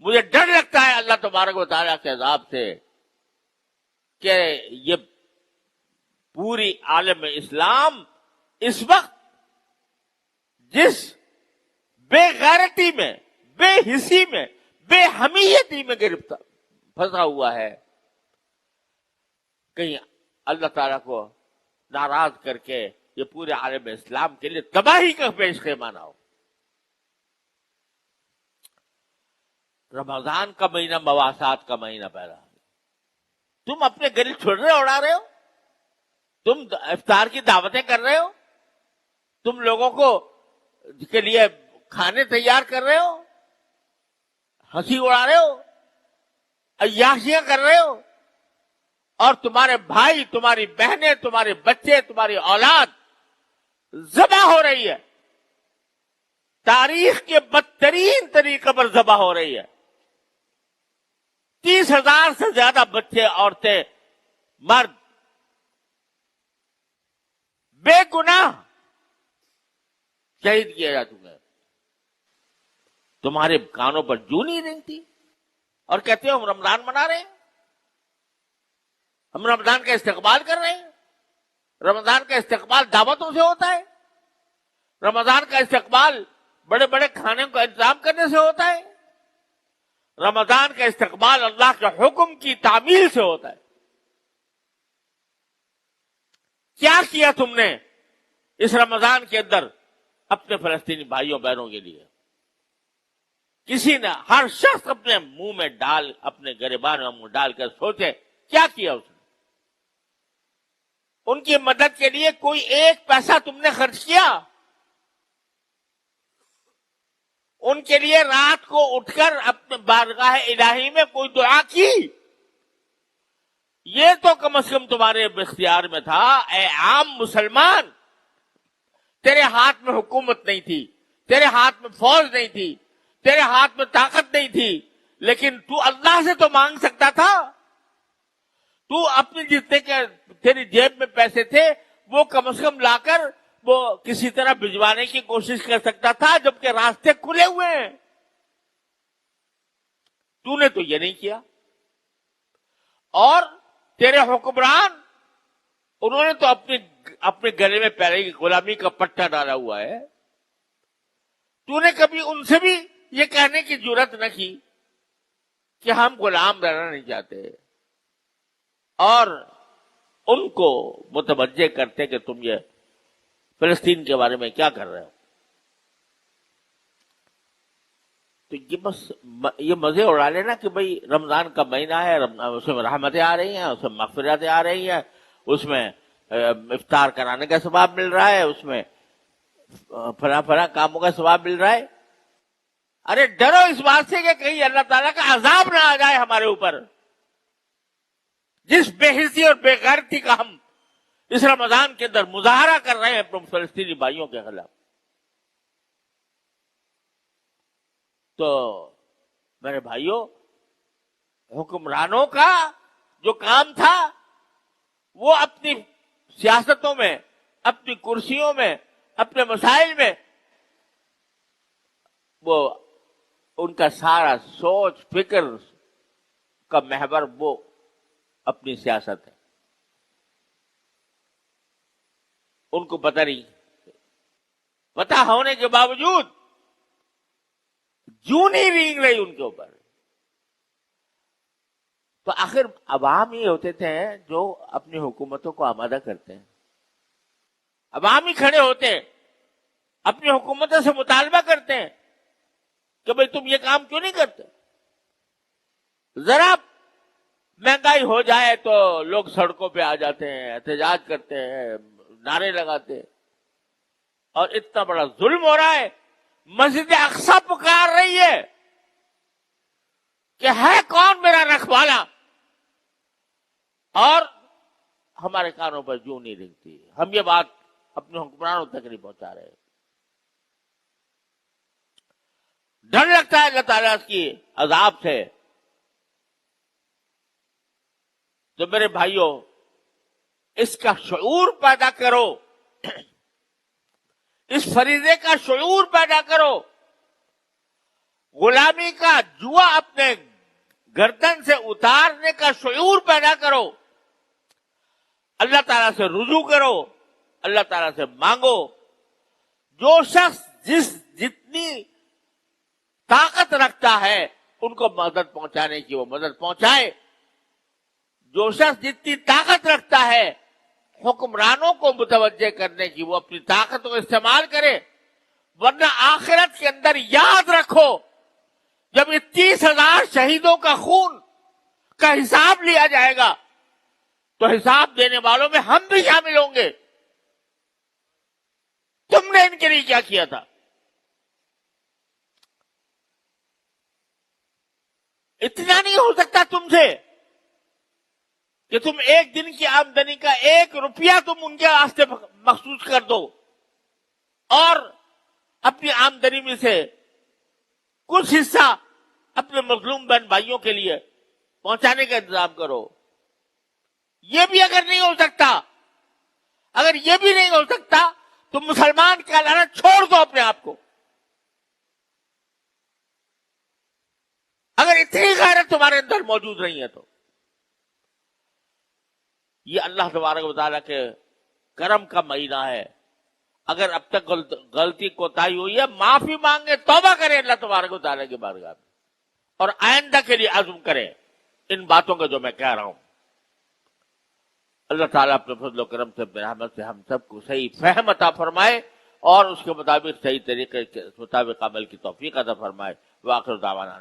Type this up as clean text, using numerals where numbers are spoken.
مجھے ڈر لگتا ہے اللہ تبارک و تعالیٰ کے عذاب سے کہ یہ پوری عالم اسلام اس وقت جس بے غیرتی میں، بے حسی میں، بے حمیتی میں گرفتار پھنسا ہوا ہے، کہیں اللہ تعالیٰ کو ناراض کر کے یہ پورے عالم اسلام کے لیے تباہی کا پیش خیمہ نہ ہو۔ رمضان کا مہینہ مواسات کا مہینہ پیدا ہے، تم اپنے گلی چھوڑے اڑا رہے ہو، تم افطار کی دعوتیں کر رہے ہو، تم لوگوں کو کے لیے کھانے تیار کر رہے ہو، ہنسی اڑا رہے ہو، عیاشیاں کر رہے ہو، اور تمہارے بھائی، تمہاری بہنیں، تمہارے بچے، تمہاری اولاد ذبح ہو رہی ہے، تاریخ کے بدترین طریقے پر ذبح ہو رہی ہے۔ 30,000 سے زیادہ بچے، عورتیں، مرد بے گناہ شہید کیے جا چکے ہیں۔ تمہارے کانوں پر جوں نہیں رنگتی اور کہتے ہو ہم رمضان منا رہے ہیں، ہم رمضان کا استقبال کر رہے ہیں۔ رمضان کا استقبال دعوتوں سے ہوتا ہے، رمضان کا استقبال بڑے بڑے کھانے کا انتظام کرنے سے ہوتا ہے، رمضان کا استقبال اللہ کے حکم کی تعمیل سے ہوتا ہے۔ کیا کیا تم نے اس رمضان کے اندر اپنے فلسطینی بھائیوں بہنوں کے لیے؟ کسی نے، ہر شخص اپنے منہ میں ڈال، اپنے گریبان میں منہ ڈال کر سوچے کیا کیا اس نے؟ ان کی مدد کے لیے کوئی ایک پیسہ تم نے خرچ کیا؟ ان کے لیے رات کو اٹھ کر اپنے بارگاہ الہی میں کوئی دعا کی؟ یہ تو کم از کم تمہارے اختیار میں تھا۔ اے عام مسلمان، تیرے ہاتھ میں حکومت نہیں تھی، تیرے ہاتھ میں فوج نہیں تھی، تیرے ہاتھ میں طاقت نہیں تھی، لیکن تو اللہ سے تو مانگ سکتا تھا۔ تو اپنے جتنے کے تیری جیب میں پیسے تھے وہ کم از کم لا کر وہ کسی طرح بھجوانے کی کوشش کر سکتا تھا، جبکہ راستے کھلے ہوئے ہیں۔ تو نے تو یہ نہیں کیا۔ اور تیرے حکمران، انہوں نے تو اپنے گلے میں پہلے ہی غلامی کا پٹا ڈالا ہوا ہے۔ تو نے کبھی ان سے بھی یہ کہنے کی جرات نہ کی کہ ہم غلام رہنا نہیں چاہتے، اور ان کو متوجہ کرتے کہ تم یہ فلسطین کے بارے میں کیا کر رہے ہو۔ تو یہ بس یہ مزے اڑا لینا کہ بھئی رمضان کا مہینہ ہے، اس میں رحمتیں آ رہی ہیں، اس میں مغفرتیں آ رہی ہیں، اس میں افطار کرانے کا ثواب مل رہا ہے، اس میں فلاں فلاں کاموں کا ثواب مل رہا ہے۔ ارے ڈرو اس بات سے کہ کہیں اللہ تعالیٰ کا عذاب نہ آ جائے ہمارے اوپر، جس بے حسی اور بے غیرتی کا ہم اس رمضان کے اندر مظاہرہ کر رہے ہیں اپنے فلسطینی بھائیوں کے خلاف۔ تو میرے بھائیوں، حکمرانوں کا جو کام تھا وہ اپنی سیاستوں میں، اپنی کرسیوں میں، اپنے مسائل میں، وہ ان کا سارا سوچ فکر کا محور وہ اپنی سیاست ہے۔ ان کو پتہ نہیں، پتہ ہونے کے باوجود جوں نہیں رینگ رہی ان کے اوپر۔ تو آخر عوام ہی ہوتے تھے جو اپنی حکومتوں کو آمادہ کرتے ہیں، عوام ہی کھڑے ہوتے ہیں، اپنی حکومتوں سے مطالبہ کرتے ہیں کہ بھئی تم یہ کام کیوں نہیں کرتے؟ ذرا مہنگائی ہو جائے تو لوگ سڑکوں پہ آ جاتے ہیں، احتجاج کرتے ہیں، نعرے لگاتے ہیں، اور اتنا بڑا ظلم ہو رہا ہے۔ مسجد اقصی پکار رہی ہے کہ ہے کون میرا رکھوالا، اور ہمارے کانوں پر جوں نہیں رنگتی۔ ہم یہ بات اپنے حکمرانوں تک نہیں پہنچا رہے۔ ڈر لگتا ہے اللہ تعالیٰ کی عذاب سے۔ تو میرے بھائیوں، اس کا شعور پیدا کرو، اس فریضے کا شعور پیدا کرو غلامی کا جوا اپنے گردن سے اتارنے کا شعور پیدا کرو، اللہ تعالیٰ سے رجوع کرو، اللہ تعالیٰ سے مانگو. جو شخص جتنی طاقت رکھتا ہے ان کو مدد پہنچانے کی وہ مدد پہنچائے. جو شخص جتنی طاقت رکھتا ہے حکمرانوں کو متوجہ کرنے کی وہ اپنی طاقت کو استعمال کرے. ورنہ آخرت کے اندر یاد رکھو جب یہ 30,000 شہیدوں کا خون کا حساب لیا جائے گا تو حساب دینے والوں میں ہم بھی شامل ہوں گے. تم نے ان کے لیے کیا کیا تھا؟ اتنا نہیں ہو سکتا تم سے کہ تم ایک دن کی آمدنی کا 1 روپیہ تم ان کے واسطے مخصوص کر دو اور اپنی آمدنی میں سے کچھ حصہ اپنے مظلوم بہن بھائیوں کے لیے پہنچانے کا انتظام کرو. یہ بھی اگر نہیں ہو سکتا، اگر یہ بھی نہیں ہو سکتا تو مسلمان کہلانا چھوڑ دو اپنے آپ کو. اگر اتنی غیرت تمہارے اندر موجود نہیں ہے تو یہ اللہ تبارک و تعالیٰ کے کرم کا مہینہ ہے. اگر اب تک غلطی کوتاہی ہوئی ہے معافی مانگے، توبہ کرے اللہ تبارک و تعالیٰ کی بارگاہ میں اور آئندہ کے لیے عزم کرے ان باتوں کا جو میں کہہ رہا ہوں. اللہ تعالیٰ اپنے فضل و کرم سے رحمت سے ہم سب کو صحیح فہم عطا فرمائے اور اس کے مطابق صحیح طریقے کے مطابق عمل کی توفیق عطا فرمائے. وآخر دعوانا